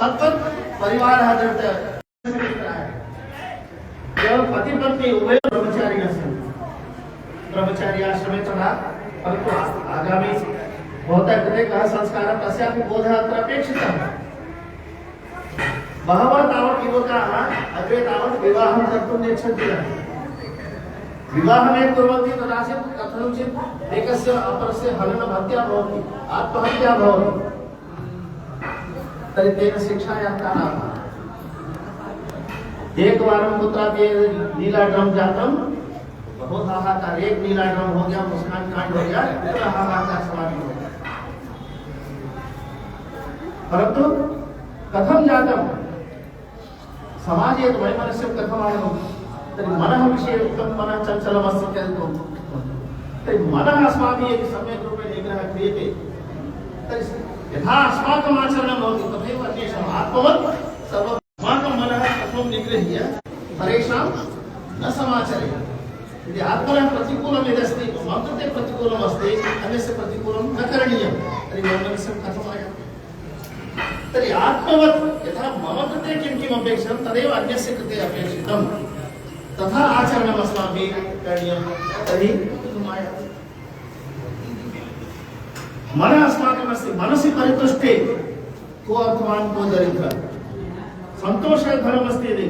तत्त परिवार पति पत्नी उभय ब्रह्मचारी ब्रह्मचारी आश्रमे तथा परंतु आगामी भवता कृते कः संस्कारः तस्यापि बोधः अत्र अपेक्षितः। बहवः तावत् युवकाः अग्रे तावत् विवाहं कर्तुं नेच्छन्ति। विवाहमेव कुर्वन्ति तदासीत् कथञ्चित् एकस्य अपरस्य हननहत्या भवति, आत्महत्या भवति। तर्हि तेन शिक्षायाः का लाभः? एकवारं कुत्रापि नीला ड्रम जातं, बहुत हाहाकार, एक नीला ड्रम हो गया, मुस्कान कांड हो गया, पूरा हाहाकार समाप्त हो गया। परंतु कथं जातं समाजे वैमनस्यं कथम् आगतं? तर्हि मनः विषये उक्तं मनः चञ्चलमस्ति इत्यादिकं। तर्हि मनः अस्माभिः यदि सम्यक् रूपेण निग्रहः क्रियते तर्हि यथा अस्माकम् आचरणं भवति तथैव अन्येषाम् आत्मवत् सर्वम् अस्माकं मनः कथं निगृह्य परेषां न समाचरेत्। यदि आत्मनः प्रतिकूलं यदस्ति, मम कृते प्रतिकूलम् अस्ति, अन्यस्य प्रतिकूलं न करणीयं, तर्हि वैमनस्यं कथम् आयाति? तर्हि आत्मवत् यथा मम कृते किं किम् अपेक्षितं तदेव अन्यस्य कृते अपेक्षितं, तथा आचरणम् अस्माभिः करणीयं, तर्हि किम् आयाति? मनः अस्माकम् अस्ति, मनसि परितुष्टे को अर्थवान् को दरिद्रः। सन्तोषः धनमस्ति, यदि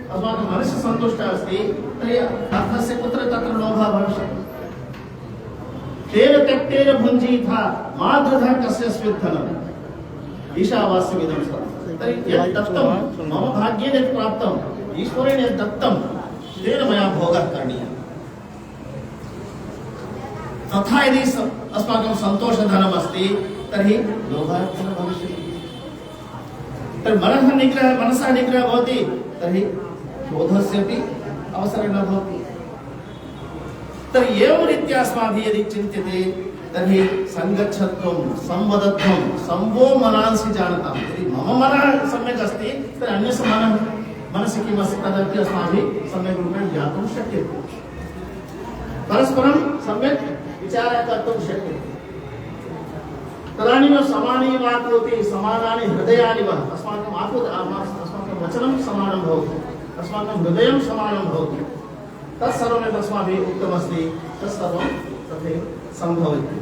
अस्माकं मनसि सन्तुष्टः अस्ति तर्हि अर्थस्य कुत्र तत्र लोभः भविष्यति। तेन त्यक्तेन भुञ्जीथा मा दृढः कस्यचित् धनम् ईशावास्यमिदं सर्वम्। तर्हि यत् दत्तं मम भाग्येन यत् प्राप्तं, ईश्वरेण यत् दत्तं, तेन मया भोगः करणीयः। तथा यदि अस्माकं सन्तोषधनम् अस्ति तर्हि लोभः न भविष्यति। तर्हि मनसः निग्रहः भवति तर्हि क्रोधस्यपि अवसरः न भवति। तर्हि एवं रीत्या अस्माभिः यदि चिन्त्यते तर्हि संगच्छत्वं, संवदत्वं, संवो मनांसि जानताम्। यदि मम मनः सम्यक् अस्ति तर्हि अन्यस्य मनसि किम् अस्ति तदपि अस्माभिः सम्यक् रूपेण ज्ञातुं शक्यते। परस्परं सम्यक् विचारः कर्तुं शक्यते। तदानीं समानी वाक्योति, समानानि हृदयानि वा। अस्माकं वचनं समानं भवति, अस्माकं हृदयं समानं भवति। तत्सर्वमेव अस्माभिः उक्तमस्ति, तत्सर्वं तथैव सम्भवति।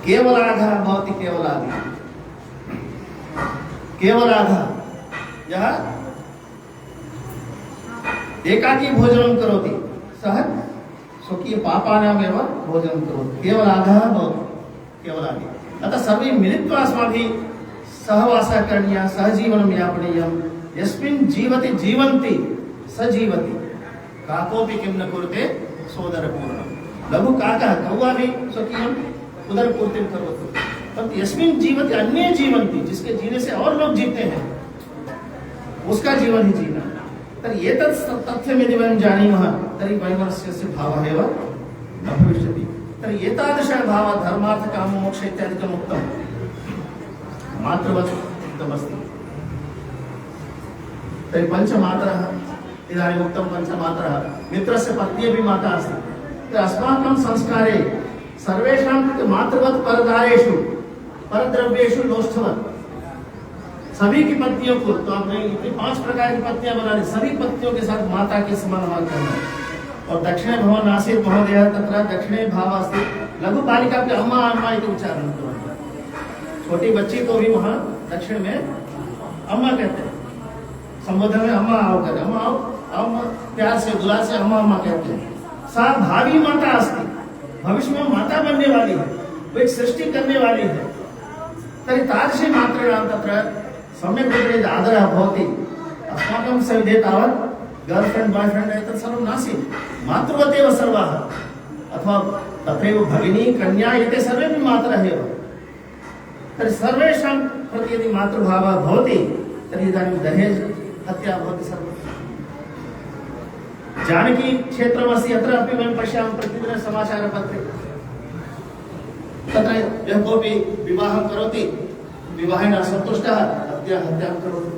केवलाघः भवति केवलादि। केवलाघः यः एकाकी भोजनं करोति सः स्वकीय पापानामेव भोजनं करोति। केवलाघः भवति केवलादि। अतः सर्वे मिलित्वा अस्माभिः सहवासः करणीयः, सहजीवनं यापनीयं। यस्मिन् जीवति जीवन्ति स जीवति, काकोपि किं न कुरुते सोदरपूर्णम्। लघु काकः, कौवा भी स्वकीयम् उदरपूर्तिं करोति, परंतु यस्मिन् जीवति अन्ये जीवन्ति, जिसके जीने से और लोग जीते हैं, उसका जीवन ही जीना। तर्हि एतत् तथ्यं यदि वयं जानीमः तर्हि वैमनस्यस्य भावः एव न भविष्यति। तर्हि एतादृशः भावः धर्मार्थ काम मोक्ष इत्यादिकम् उक्तं, मातृवत् उक्तमस्ति। तर्हि पञ्चमातरः, इदानीम् उक्तं पञ्चमातरः, मित्रस्य पत्नी अपि माता अस्ति। तर्हि अस्माकं संस्कारे सर्वेषां कृते मातृवत् परदारेषु परद्रव्येषु लोष्ठवत् सभी की पत्नियों को, तो आपने इतनी 5 प्रकार की पत्नियां बना दी, सभी पत्नियों के साथ माता के समान व्यवहार करना। और दक्षिणे भवन आसीत् महोदय तत्र दक्षिणे भाव अस्ति, लघु बालिका के अम्मा अम्मा इति उच्चारण करोति। छोटी बच्ची को भी वहाँ दक्षिण में अम्मा कहते हैं, संबोधन में अम्मा आओ कहते, अम्मा आओ आओ, प्यार से दुलार से अम्मा अम्मा कहते हैं। सा भावी माता अस्ति, भविष्य में माता बनने वाली है, वो एक सृष्टि करने वाली है। तर्हि तादृशी मातॄणां तत्र सम्यक् रूपेण आदरः भवति। अस्माकं सविधे तावत् गर्लफ्रेंड बॉयफ्रेंड एतत् सर्वं नासीत्, मातृवतेव सर्वाः, अथवा तथैव भगिनी कन्या एते सर्वेपि मातरः एव। तर्हि सर्वेषां प्रति यदि मातृभावः भवति तर्हि इदानीं दहेज हत्या भवति सर्वं। जानकी क्षेत्रमस्ति, अत्र अपि वयं पश्यामः प्रतिदिनं समाचारपत्रे, तत्र यः कोऽपि विवाहं करोति, विवाहेन असन्तुष्टः हत्यां करोति।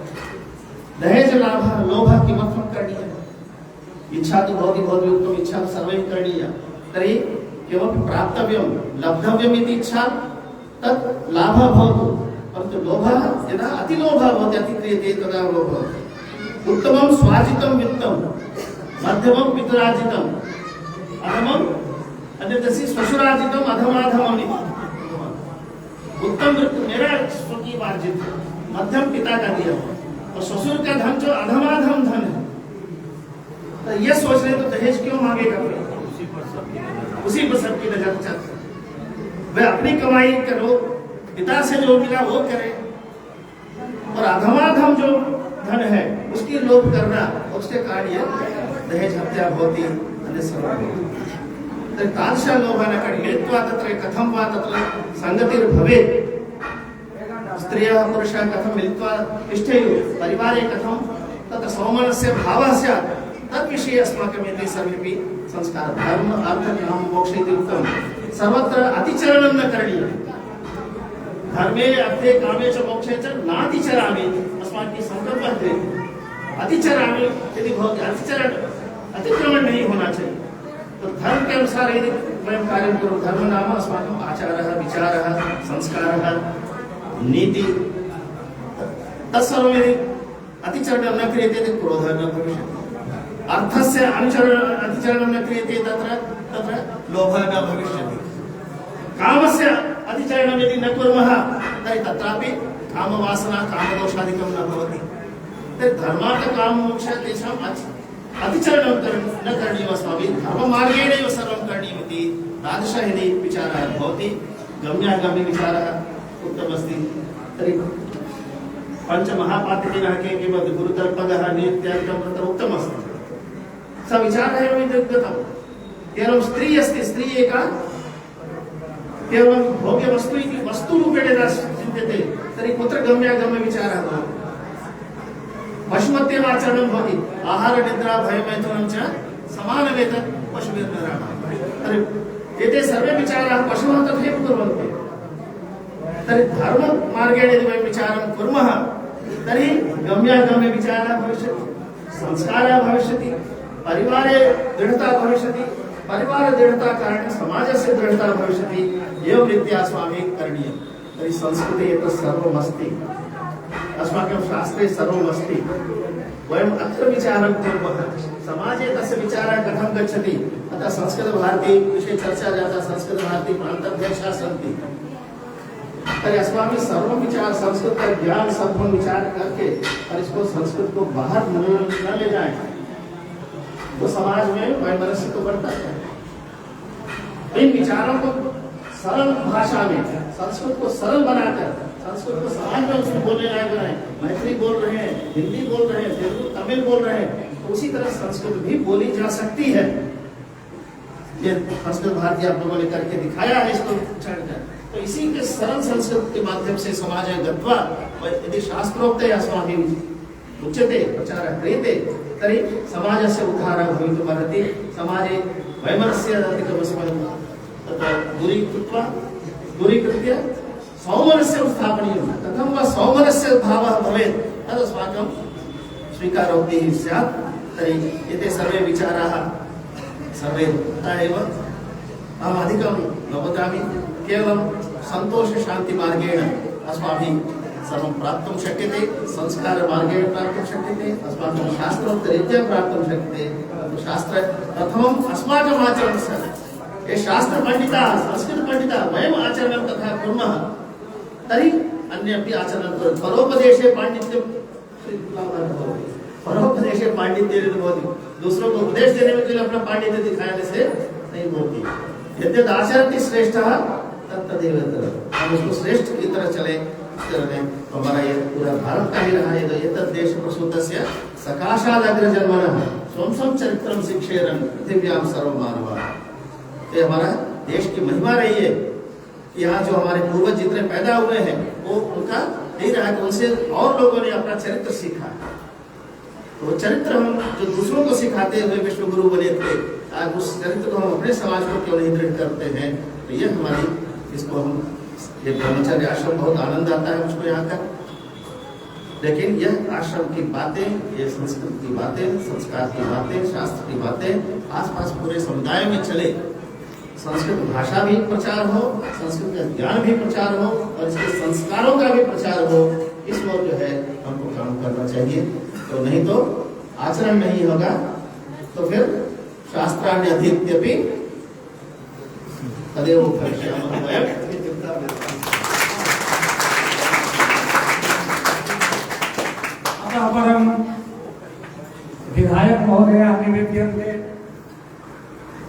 दहेज लाभः लोभः किमर्थं करणीयः? इच्छा तु भवति, भवद्भिः उक्तम्, इच्छा सर्वैः करणीया। तर्हि किमपि प्राप्तव्यं लब्धव्यम् इति इच्छा, तत् लाभः भवतु, परन्तु लोभः यदा अतिलोभः भवति अतिक्रियते तदा लोभः। उत्तमं स्वार्जितं वित्तं मध्यमं पितरार्जितं अधमं अन्यदसि श्वशुरार्जितं अधमाधमम् इति। उत्तम वृत्त मेरा स्वकीय अर्जित मध्यम पिता का दिया और ससुर का धन जो अधमाधम धन है, तो ये सोच रहे तो दहेज क्यों मांगेगा? उसी पर सबकी नजर चलती। वह अपनी कमाई करो, पिता से जो मिला वो करे, और अधमाधम जो धन है उसकी लोभ करना, उसके कारण ये दहेज हत्या होती तादृश लोभन मिलित्वा तत्र कथं वा तत्र संगतिर्भवेत्। स्त्रियः पुरुषः कथं मिलित्वा तिष्ठेयुः, परिवारे कथं तत्र सौमनस्य भावः स्यात्, तद्विषये अस्माकम् एते सर्वेपि संस्कारः। धर्म अर्थ काम मोक्ष इति उक्तं, सर्वत्र अतिचरणं न करणीयम्। धर्मे अर्थे कामे च मोक्षे च नातिचरामि अस्माभिः संकल्पः क्रियते। अतिचरामि यदि भवति, अतिक्रमण नहीं होना चाहिए। तो धर्म के अनुसार यदि वयं कार्यं कुर्मः, धर्म नाम अस्माकम् आचारः विचारः संस्कारः नीति, तत्सर्वं यदि अतिचरणं न क्रियते तर्हि क्रोधः न भविष्यति। अर्थस्य अतिचरणं न क्रियते तत्र लोभः न भविष्यति। कामस्य अतिचरणं यदि न कुर्मः तर्हि तत्रापि कामवासना कामदोषादिकं न भवति। तर्हि धर्मार्थ काम मोक्ष तेषाम् अतिचरणं न करणीयम् अस्माभिः, धर्ममार्गेणैव सर्वं करणीयमिति तादृशः यदि विचारः भवति, गम्यागम्य विचारः उत्तममस्ति। तर्हि पञ्चमहापातकीनः के गुरुतर्पणः नित्यादिकं तत्र उक्तमस्ति। स विचारः एव विद्यते। केवलं स्त्री अस्ति, स्त्री एका केवलं भोग्यवस्तु इति वस्तुरूपेण यदा चिन्त्यते तर्हि कुत्र गम्यागम्य विचारः भवति? पशुवत्येव आचरणं भवति। आहार निद्रा भयमैथुनं च समानमेतत् पशुभिर्नराणाम्। तर्हि एते सर्वे विचाराः पशवः तथैव कुर्वन्ति। तर्हि धर्ममार्गेण यदि वयं विचारं कुर्मः तर्हि गम्यागम्य विचारः भविष्यति, संस्कारः भविष्यति, परिवारे दृढता भविष्यति, परिवार दृढता कारणेन समाजस्य दृढता भविष्यति। एवं रीत्या अस्माभिः करणीयं। तर्हि संस्कृते एतत् सर्वमस्ति, अस्माकं शास्त्रे सर्वमस्ति। वयम् अत्र विचारं कुर्मः, समाजे तस्य विचारः कथं गच्छति। अतः संस्कृतभारती विषये चर्चा जाता, संस्कृतभारती प्रान्ताध्यक्षाः सन्ति। तर्हि अस्माभिः सर्वं विचार संस्कृत का ज्ञान सर्वं विचार करके और इसको संस्कृत को बाहर न ले जाए तो समाज में वैमनस्य तो बढ़ता है। इन विचारों को सरल भाषा में, संस्कृत को सरल बनाकर, संस्कृत को समाज में उसको बोलने लायक बनाए। मैथिली बोल रहे हैं, हिंदी बोल रहे हैं, तेलुगु तमिल बोल रहे हैं, तो उसी तरह संस्कृत भी बोली जा सकती है। ये संस्कृत भारती आप लोगों ने करके दिखाया है इसको चढ़कर। तो इसी के सरल संस्कृत के माध्यम से समाज गत्वा यदि शास्त्रोक्त अस्माभिः उच्यते प्रचारः क्रियते तर्हि समाजस्य उद्धारः भवितुमर्हति। समाजे वैमनस्यादिकमस्माभिः तत्र दूरीकृत्य सौमनस्य स्थापनीयं। कथं वा सौमनस्य भावः भवेत् तदस्माकं स्वीकारोक्तिः स्यात्। तर्हि एते सर्वे विचाराः सर्वे एव अहम् अधिकं न वदामि। केवलं संतोष शांति मार्गेण अस्माभिः सर्वं प्राप्तुं शक्यते, संस्कार मार्गेण प्राप्तुं शक्यते, अस्माकं शास्त्रोक्तरीत्या प्राप्तुं शक्यते। शास्त्र प्रथमम् अस्माकम् आचरणस्य ये शास्त्रपण्डिताः संस्कृतपण्डिताः वयम् आचरणं तथा कुर्मः तर्हि अन्येपि आचरणं कुर्वन्ति। परोपदेशे पाण्डित्यं परोपदेशे पाण्डित्येन भवति। दूसरों को उपदेश देने में केवल अपना पाण्डित्य दिखाने से नहीं होती। यद्यद् आचरति श्रेष्ठः तत्तदेव हम उसको श्रेष्ठ की तरह चले। हमारा ये पूरा भारत का ही रहा है। तो ये देश प्रसूतस्य सकाशादग्रजन्मनः स्वं स्वं चरित्रं शिक्षेरन् पृथिव्यां सर्वमानवाः। ये हमारा देश की महिमा रही है कि यहाँ जो हमारे पूर्वज जितने पैदा हुए हैं वो उनका यही रहा कि उनसे और लोगों ने अपना चरित्र सीखा। तो चरित्र हम जो दूसरों को सिखाते हुए विश्व गुरु बने थे, आज उस चरित्र को हम अपने समाज को क्यों नहीं दृढ़ करते हैं। तो ये हमारी इसको हम ये ब्रह्मचर्य आश्रम बहुत आनंद आता है मुझको यहाँ का। लेकिन यह आश्रम की बातें, ये संस्कृत की बातें, संस्कार की बातें, शास्त्र की बातें आसपास पूरे समुदाय में चले, संस्कृत भाषा भी प्रचार हो, संस्कृत का ज्ञान भी प्रचार हो और इसके संस्कारों का भी प्रचार हो, इस ओर जो है हमको काम करना चाहिए। तो नहीं तो आचरण नहीं होगा तो फिर शास्त्राण्य अधीत्यपि तदेव करिष्यामः वयम्। अपरं विधायक महोदय निवेद्यन्ते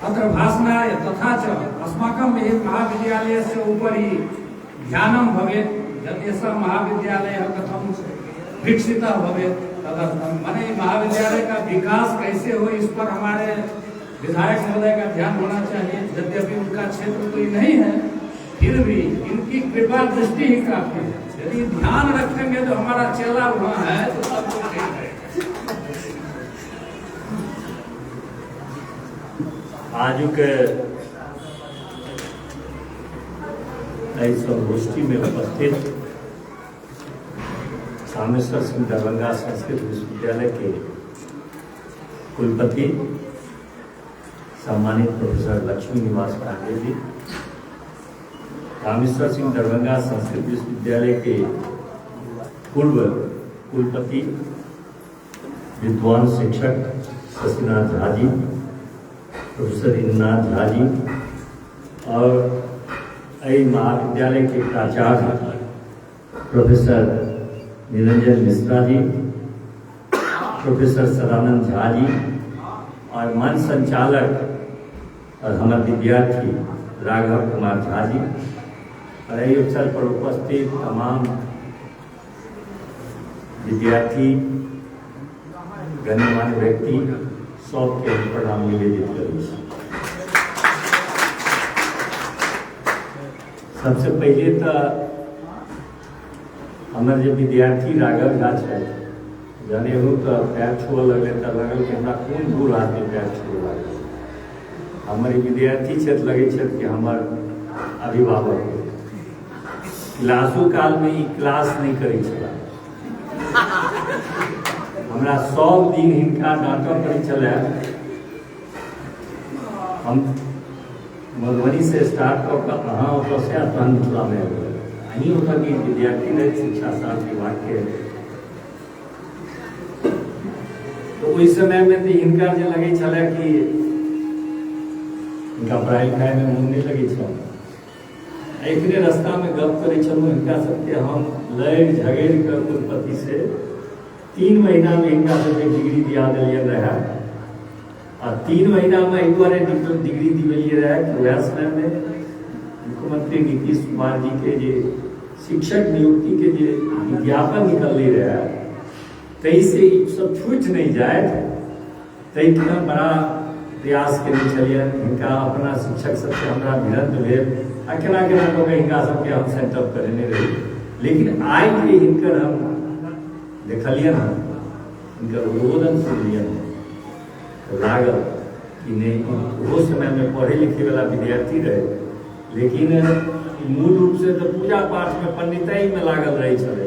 अत्र भाषणाय तथा च अस्माकं महाविद्यालयस्य उपरि ध्यानं भवेत् यत् एषः महाविद्यालयः कथं विकसितः भवेत् तदर्थं माने महाविद्यालय का विकास कैसे हो इस पर हमारे विधायक महोदय का ध्यान होना चाहिए। यद्यपि उनका क्षेत्र कोई नहीं है, फिर भी इनकी कृपा दृष्टि ही काफी है। यदि ध्यान रखेंगे तो हमारा चेला वहाँ है तो सब कुछ ठीक है। आज के इस संगोष्ठी में उपस्थित रामेश्वर सिंह दरभंगा संस्कृत विश्वविद्यालय के कुलपति सम्मानित प्रोफेसर लक्ष्मी निवास पांडे जी, रामेश्वर सिंह दरभंगा संस्कृत विश्वविद्यालय के पूर्व कुलपति विद्वान शिक्षक शशिनाथ झा जी, प्रोफेसर इंद्रनाथ झा जी और महाविद्यालय के प्राचार्य प्रोफेसर निरंजन मिश्रा जी, प्रोफेसर सदानंद झा जी और मंच संचालक और हमारे विद्यार्थी राघव कुमार झा जी और यही अवसर पर उपस्थित तमाम विद्यार्थी गण्यमान्य व्यक्ति सबके प्रणाम निवेदित करूँ। सबसे पहले तो हमारे जो विद्यार्थी राघव झा है जाने हो तो पैर छुआ लगे तो लगल कि हमरा कौन दूर आदमी पैर छुआ लगे। हमारे विद्यार्थी क्षेत्र लगे क्षेत्र के हमार अभिभावक क्लासो काल में ही क्लास नहीं करी चला, हमरा सब दिन हिनका नाटक करी चला। हम मधुबनी से स्टार्ट कर अहाँ से मिथिला में अहीं होता कि विद्यार्थी रहे शिक्षा शास्त्र विभाग के, तो उस समय में तो इनका जो लगे चला कि इनका पढ़ाई लिखाई में मन नहीं लगे छल। एक रास्ता में गप करे चलू इनका सबके हम लड़ झगड़ कर कुलपति से 3 महीना में इनका सबके डिग्री दिया दिलियन रहा और 3 महीना में एक बार डिग्री दिलिए रहा कि वह समय में मुख्यमंत्री नीतीश कुमार जी के जे शिक्षक नियुक्ति के जे विज्ञापन निकल ले रहा है तई से सब छूट नहीं जाए, तई बड़ा प्रयास के चलिए इनका अपना शिक्षक सबसे हमारा भिड़ंत भेल केना केना कह हिनका सबके हम सेटअप करने रही। लेकिन आइ के हिनकर हम देखलियन इनकर उद्बोधन सुनलियन लागल कि नहीं वो समय में पढ़े लिखे वाला विद्यार्थी रहे, लेकिन मूल रूप से तो पूजा पाठ में पंडिताई में लागल रहे चले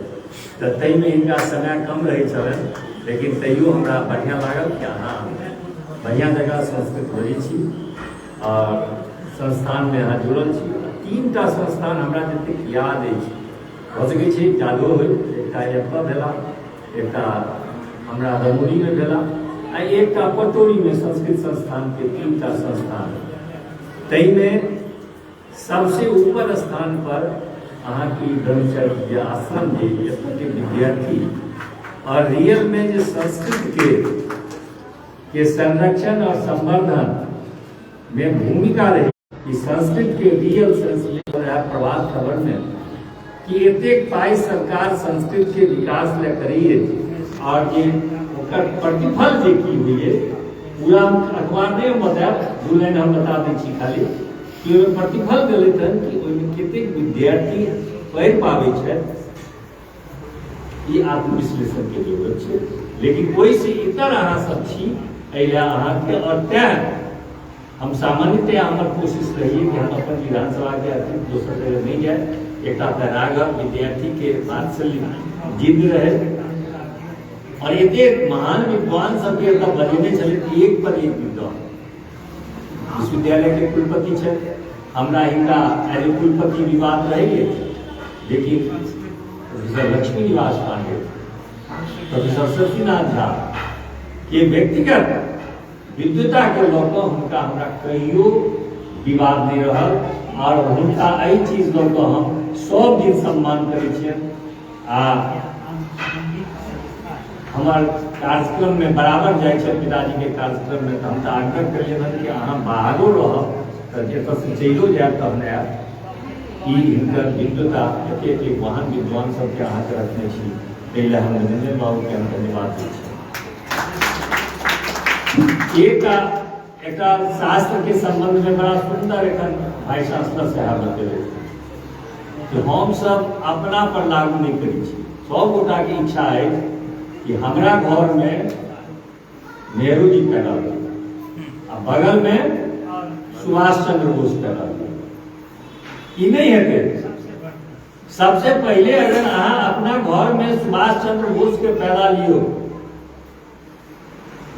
तो तई में इनका समय कम रहे चले, लेकिन तैयो हमरा बढ़िया लागल कि हाँ बढ़िया जगह संस्कृत पढ़ी छी और संस्थान में यहाँ जुड़ल छी। 3टा संस्थान हमरा जतेक याद हो सकै छै जादो हो, एकटा एतऽ भेला, एकटा हमरा रमोली में भेला आ एकटा पटोरी में संस्कृत संस्थान के 3टा संस्थान। तई में सबसे ऊपर स्थान पर अहाँ की ब्रह्मचर्य आश्रम के विद्यार्थी और रियल में जो संस्कृत के संरक्षण और संवर्धन में भूमिका रही कि संस्कृत के रियल सेंस में प्रभात खबर में कि एतेक पाई सरकार संस्कृत के विकास ले करिए और जे ओकर प्रतिफल जे की हुई पूरा अखबार नहीं बताया 2 लाइन हम बता दै छी खाली कि प्रतिफल दिलैत कि ओहिमे कतेक विद्यार्थी पढ़ि पाबै छै, ई आत्मविश्लेषण के जरूरत छै। लेकिन ओहि से इतर अहाँ सब छी एला अहाँ के और तैं हम सामान्यतः हमार कोशिश रही कि हम अपन विधानसभा के अतिरिक्त दोसर जगह नहीं जाए। एक राघव विद्यार्थी के वात्सल्य जिद रहे और एक महान विद्वान सबके बजने चले एक पर एक विद्वान विश्वविद्यालय के कुलपति है, हमरा हिनका एज कुलपति विवाद रही लेकिन प्रोफेसर लक्ष्मी निवास पांडे, प्रोफेसर सत्यनाथ झा के व्यक्तिगत विद्वता के लौक हुनका हमरा कहियो विवाद नहीं रहल और हुनका एहि चीज लौक हम सब दिन सम्मान करै छियनि। आ हमार कार्यक्रम में बराबर जाय छै पिताजी के कार्यक्रम में, तो हम तो आग्रह करियनि कि अहाँ बाहरो रहब तऽ एतऽ से चलियो जायब तहन आयब। ई हिनकर विद्वता एते महान विद्वान सबके अहाँके रखने छी, ताहि लए हम नरेंद्र बाबू के हम धन्यवाद दै छी। एक शास्त्र के संबंध में बड़ा सुंदर एखन भाई शास्त्र साहब बतेले कि हम सब अपना पर लागू नहीं करी छी। सब गोटा के इच्छा है कि हमरा घर में नेहरू जी पैदा हुए आ बगल में सुभाष चंद्र बोस पैदा हुए। ई नहीं है सबसे पहले अगर अहाँ अपना घर में सुभाष चंद्र बोस के पैदा लियो।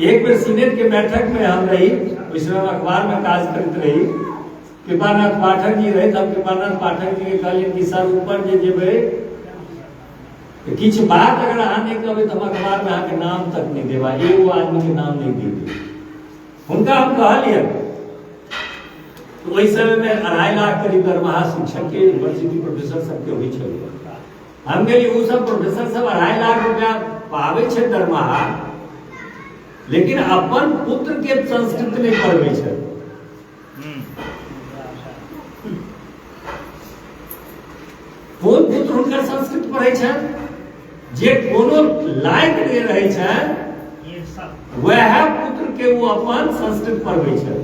एक बेर सीनेट के बैठक में हम रही, उस समय अखबार में काज करते रही, कृपानाथ पाठक जी रहे, तब कृपानाथ पाठक जी के कहलिए कि सर ऊपर जे जेबे किछ बात अगर अहाँ नहीं कहबे तो हम अखबार में अहाँ के नाम तक नहीं देबा, एगो आदमी के नाम नहीं देबे। हुनका हम कहलिए तो वही समय में 2.5 लाख करीब दरमाहा शिक्षक के यूनिवर्सिटी प्रोफेसर सबके हुई छल। हम कहलिए वो सब प्रोफेसर सब 2.5 लाख रुपया पावे छे दरमाहा, लेकिन अपन पुत्र के संस्कृत नहीं पढ़वे छे। कोन पुत्र हुनकर संस्कृत पढ़े छे? जे कोनो लायक नहीं रहे छे वह पुत्र के वो अपन संस्कृत पढ़वे छे।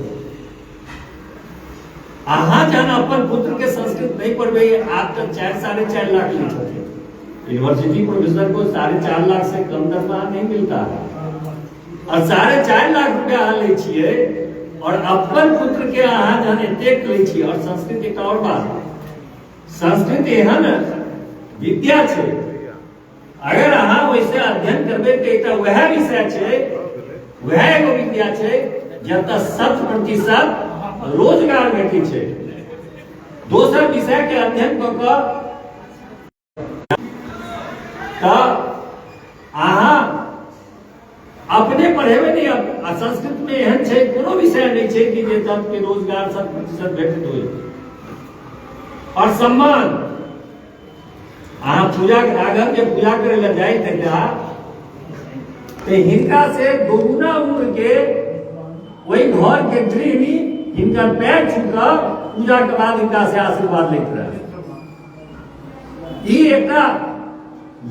अहाँ जहन अपन पुत्र के संस्कृत नहीं पढ़वे, आप तक 4-4.5 लाख ले छथिन। यूनिवर्सिटी प्रोफेसर को 4.5 लाख से कम दरमाहा नहीं मिलता है, और 4.5 लाख रुपया अहाँ ले छिए और अपन पुत्र के अहाँ जहन एतेक ले छिए। और संस्कृत एक और बात, संस्कृत एहन विद्या छे, अगर अहाँ वैसे अध्ययन करबे तो एकटा वह विषय छे, वह एगो विद्या छे जतऽ 100% रोजगार भेटै छै। दोसर विषय के अध्ययन कऽ अहाँ अपने पढ़ेबे नहीं। संस्कृत में एहन छै कोनो विषय नहीं छै कि जे के रोजगार 100% भेटत होय। और सम्मान, अहाँ पूजा राघव के पूजा करे ला जाए तो हिनका से दोगुना उम्र के वही घर के गृहिणी हिनका पैर छूकर पूजा के बाद हिनका से आशीर्वाद लेते रहे।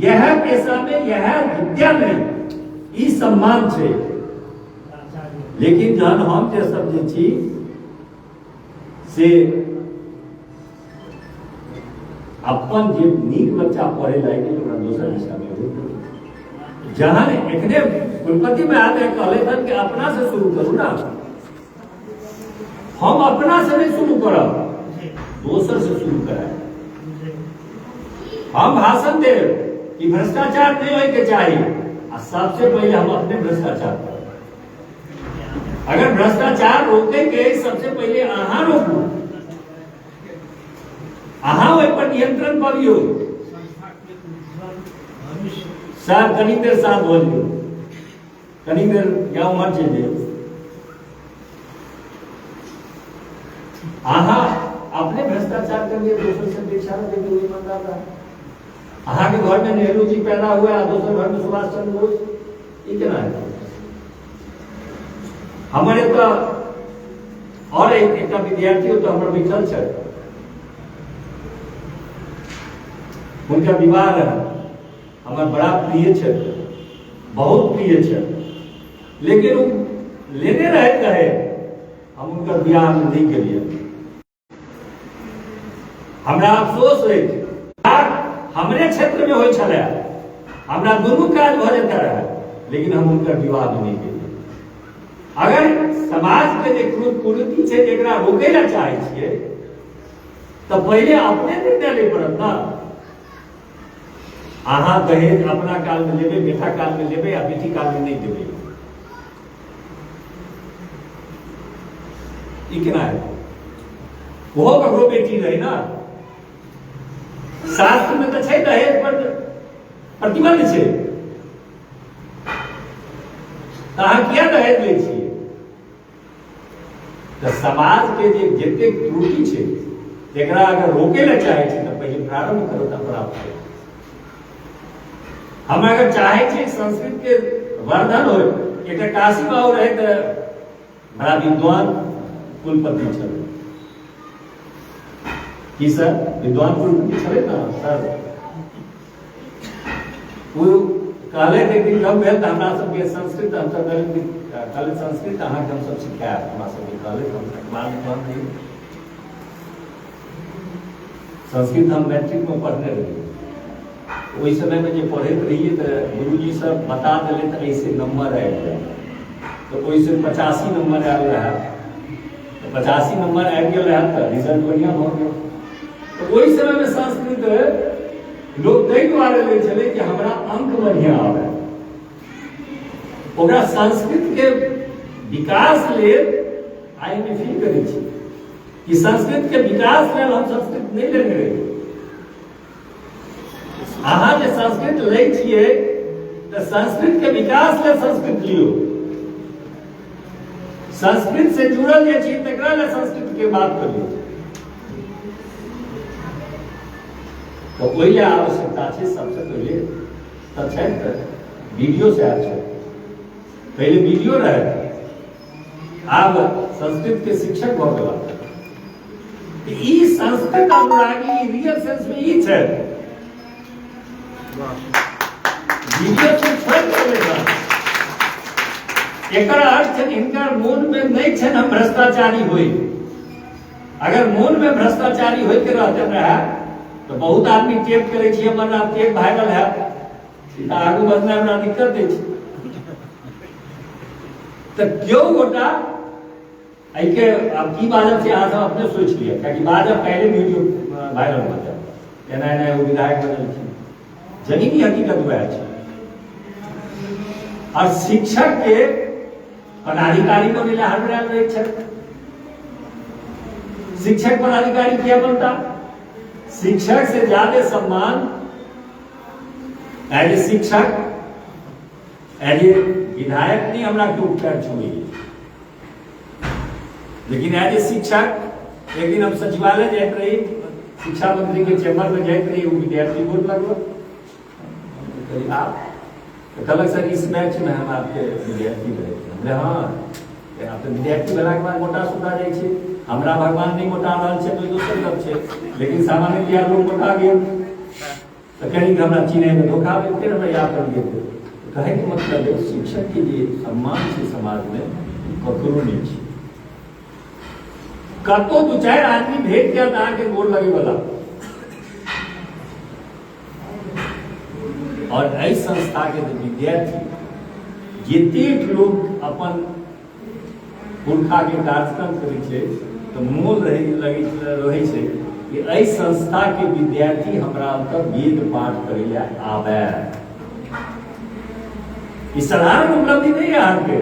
यह पेशा में यह विद्या में ई सम्मान छे। लेकिन जहन हम जे सब जे छी से अपन जे नीक बच्चा पढ़े लागे ओकरा दोसर दिशा में जहन एखने कुलपति में आते कहले थे कि अपना से शुरू करू ना, हम अपना से नहीं शुरू करब, दोसर से शुरू कराए। हम भाषण दे कि भ्रष्टाचार नहीं होए के चाहिए, और सबसे पहले हम अपने भ्रष्टाचार करें। अगर भ्रष्टाचार रोके के सबसे पहले अहाँ रोकू, अहाँ ओहि पर नियंत्रण पाबियो। सर कनी देर साथ हो लियो, कनी देर या उमर चलिए। अहाँ अपने भ्रष्टाचार करिए, दोसर से दीक्षा देके वही ईमानदार रहा। अहाँ के घर में नेहरू जी पैदा हुआ, दोसर घर में सुभाष चंद्र बोस, ये केना है? हमारे तो और एक विद्यार्थी तो हमारे बैठल छे, उनका विवाह रहा, हमारे बड़ा प्रिय छे, बहुत प्रिय छे, लेकिन वो लेने रहे कहे हम उनका विवाह में नहीं करिए। हमरा अफसोस है हमरे क्षेत्र में हो छले, हमरा दोनों काज भ जाता रहे, लेकिन हम उनका विवाह में नहीं करिए। अगर समाज के जे कुरीति छै जेकरा रोके ला चाहे छिए तो पहले अपने निर्णय ले पड़त ना। अहाँ दहेज अपना काल में लेबे, बेटा काल में लेबे या बेटी काल में नहीं देबे, ई केना है? वो ककरो बेटी रही ना, शास्त्र में तो है दहेज पर प्रतिबंध है, कहा किया दहेज ले छिए। तो समाज के जते त्रुटि है जरा अगर रोके ला चाहे तो पहले प्रारंभ करो तब प्राप्त हो। हम अगर चाहे छे संस्कृत के वर्धन हो, एक काशी बाबू रहे तो बड़ा विद्वान कुलपति छे कि सर विद्वान कुलपति छे ना सर, वो कहले थे कि कब भेल हमरा सब के संस्कृत हम सब कहले संस्कृत अहाँ हम सब सिखाया हमरा सब के कहले हम मान नहीं संस्कृत हम मैट्रिक में पढ़ने रही। वही समय में जो पढ़े रहिए तो गुरुजी सब बता दिले तो ऐसे नंबर आए गया, तो वैसे 85 नंबर आयल रहा, तो 85 नंबर आ गया रहा तो रिजल्ट बढ़िया हो गया। तो वही समय में संस्कृत लोग कई द्वारे ले चले कि हमारा अंक बढ़िया आवे, ओकरा संस्कृत के विकास ले आई में फील करे छी कि संस्कृत के विकास ले हम संस्कृत नहीं लेने रही। अहाँ जे संस्कृत ले छिए तो संस्कृत के विकास ले संस्कृत लियो, संस्कृत से जुड़ल जे छी तकरा ले संस्कृत के बात करियो। तो वही आवश्यकता है सबसे पहले तब वीडियो से आज पहले वीडियो रहे, अब संस्कृत के शिक्षक हो गया। ई संस्कृत अनुरागी रियल सेंस में ई है, वीडियो से छोड़ देगा। एकर अर्थ है इनका मूल में नहीं छे ना भ्रष्टाचारी होई। अगर मूल में भ्रष्टाचारी होई के रहते रहा तो बहुत आदमी टेप करे छी हमर नाम टेप वायरल है तो आगू बढ़ने में दिक्कत दे छी। तो क्यों गोटा ऐके अब की बाजब से आज अपने सोच लिया क्या कि बाजब पहले वीडियो वायरल हो जाए केना ना वो विधायक बनल छी, जमीनी हकीकत वह है। और शिक्षक के पदाधिकारी को मिला हर रहे छे, शिक्षक पदाधिकारी क्या बनता, शिक्षक से ज्यादा सम्मान एज ए शिक्षक एज ए विधायक नहीं हमरा के उपकार छुई, लेकिन एज ए शिक्षक एक दिन हम सचिवालय जाते रही, शिक्षा मंत्री के चैम्बर में जाते रही, वो विद्यार्थी बोल लगो आप तो कहलक सर इस मैच में हम आपके विद्यार्थी रहे, हमने हाँ आप विद्यार्थी भेला के बाद मोटा सुधा जाए छे, हमरा भगवान नहीं मोटा रहल छे तो दोसर गप छे, लेकिन सामान्य दिया लोग मोटा गेल तो कहीं हमरा चीने में धोखा दे फिर हमरा याद कर दिए। कहे के मतलब है शिक्षक के लिए सम्मान छे समाज में ककरो नहीं छे, कतो दो चार आदमी भेट के दा के गोर लगे वाला। और ऐ संस्था के विद्यार्थी जतेक लोग अपन पुरखा के कार्यक्रम करे छे तो मोल रहे छे कि ऐ संस्था के विद्यार्थी हमरा अंतर वेद पाठ करे ले आवे। ई साधारण उपलब्धि नहीं है आपके,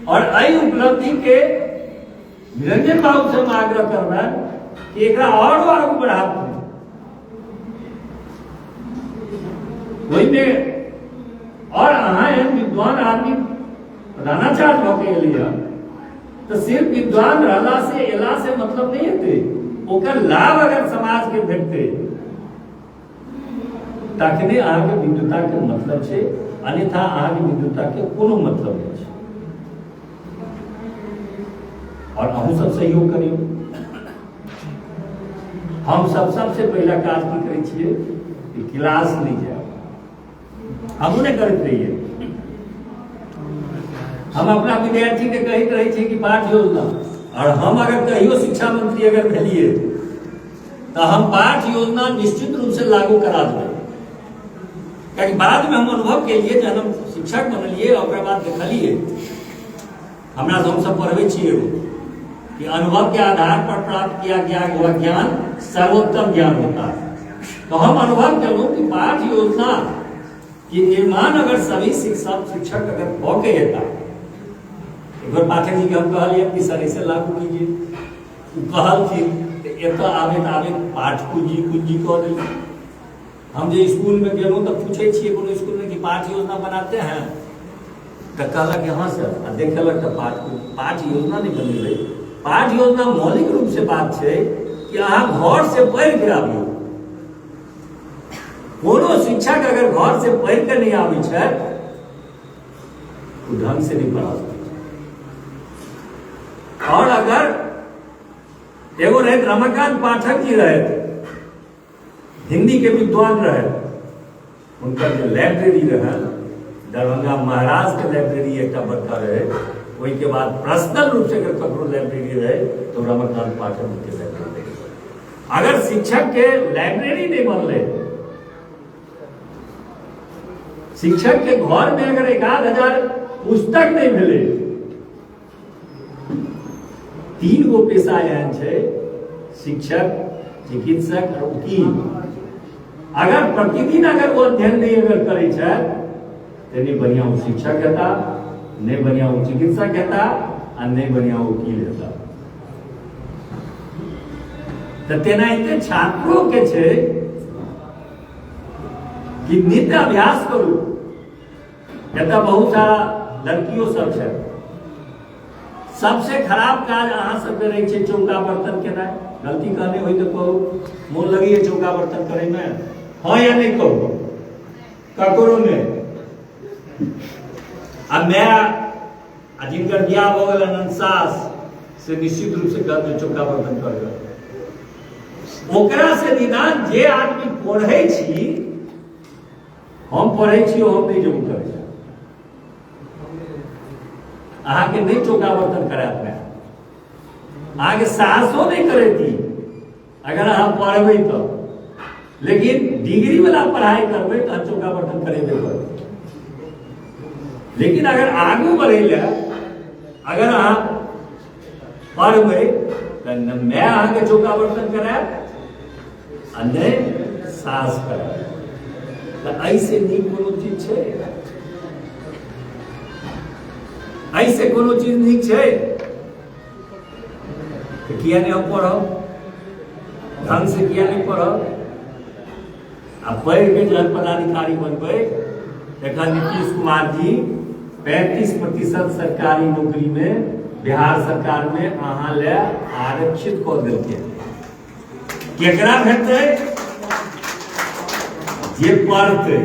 और ऐ उपलब्धि के निरंजन बाबू से हम आग्रह करना कि एकरा और आगू बढ़ाते वही में। और अहाँ विद्वान आदमी प्रधानाचार्य होके लिए तो सिर्फ विद्वान रहला से एला से मतलब नहीं होते, ओकर लाभ अगर समाज के भेटते तखने आगे विद्वता के मतलब छे, अन्यथा आगे विद्वता के कोनो मतलब नहीं छे। और अहू सब सहयोग करियो। हम सब सबसे पहला काज की करे छिए कि क्लास नहीं जाए, हम उन्हें करते रहिए। हम अपना विद्यार्थी के कहते रहे छे कि पाठ योजना, और हम अगर कहियो शिक्षा मंत्री अगर भेलिए तो हम पाठ योजना निश्चित रूप से लागू करा देंगे। क्योंकि बाद में हम अनुभव के लिए जब हम शिक्षक बनलिए और बाद देखलिए हमरा हम सब पढ़वे छिए कि अनुभव के आधार पर प्राप्त किया गया वह ज्ञान सर्वोत्तम ज्ञान होता है। तो हम अनुभव करूं कि पाठ योजना की निर्माण अगर सभी शिक्षक अगर होके था, एक बार पाठक जी के हम कहलिए कि सर इसे लागू कीजिए, कहल थी एतऽ आबैत पाठ कुंजी कऽ देली। हम जे स्कूल में गेलहुँ तऽ पूछे छियै कोनो स्कूल में कि पाठ योजना बनाते हैं, तो कहलक कि हाँ सर, आ देखेलक तो पाठ योजना नहीं बनेलै। पाठ योजना मौलिक रूप से बात है कि अहाँ घर से पढ़ के आबियौ। कोनो शिक्षक अगर घर से पढ़ के नहीं आबै छै तो ढंग से नहीं पढ़ा सकते। और अगर एगो रहे रमाकांत पाठक जी रहे, हिंदी के विद्वान रहे, उनका जो लाइब्रेरी रहे दरभंगा महाराज के लाइब्रेरी एक बड़का रहे, वही के बाद पर्सनल रूप से अगर ककरो लाइब्रेरी रहे तो रमाकांत पाठक जी के लाइब्रेरी। अगर शिक्षक के लाइब्रेरी नहीं बनले, शिक्षक के घर में अगर 1000 पुस्तक नहीं मिले, 3 गो पेशा एहन छै, शिक्षक, चिकित्सक और वकील। अगर प्रतिदिन अगर वो अध्ययन नहीं अगर करे छै तो नहीं बढ़िया वो शिक्षक हेता, नहीं बढ़िया वो चिकित्सक हेता, और नहीं बढ़िया वो वकील हेता। तो तेनाहिते छात्रों के छै कि नित्य अभ्यास करू। एतऽ बहुत सारा लड़कियों सब छै, सबसे खराब काज अहाँ सबके रहे छै चौका बर्तन केनाइ। गलती कहने होई तो कहू, मोन लगी चौका बर्तन करे में, हाँ या नहीं कहू ककरो ने। आ मैं जिनकर बियाह हो गए अनंत सास से निश्चित रूप से कहते चौका बर्तन कर। ओकरा से निदान जे आदमी पढ़े छी, हम पढ़े छी हम नहीं जरूर करे अहाँ के नहीं चौका बर्तन करात में, अहाँ के साहसो नहीं करेती अगर अहाँ पढ़बे तो। लेकिन डिग्री वाला पढ़ाई करबे तो चौका बर्तन करेबे कर। लेकिन अगर आगू बढ़े ले अगर अहाँ पढ़बे तो न मैं अहाँ के चौका बर्तन कराब आ नहीं साहस कराब। तो ऐसे नहीं कोनो चीज छै, ऐसे कोनो चीज नीक छै तो किया नहीं हम पढ़ब, ढंग से किया नहीं पढ़ब। आ पढ़ के जन पदाधिकारी बनबे। एखन नीतीश कुमार जी 35% सरकारी नौकरी में बिहार सरकार में अहाँ ले आरक्षित कऽ देलकै। केकरा भेटतै? जे पढ़तै।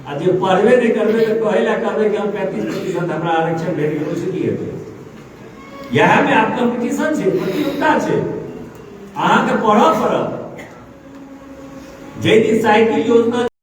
आ जे पढ़बे नहीं करबे तो कहे ला करबे कि हम 35% हमरा आरक्षण भेट गेल, से की हेतै? यह में आप कंपटीशन छै, प्रतियोगिता छै, अहाँ के पढ़ऽ पड़त। जे दिन साइकिल योजना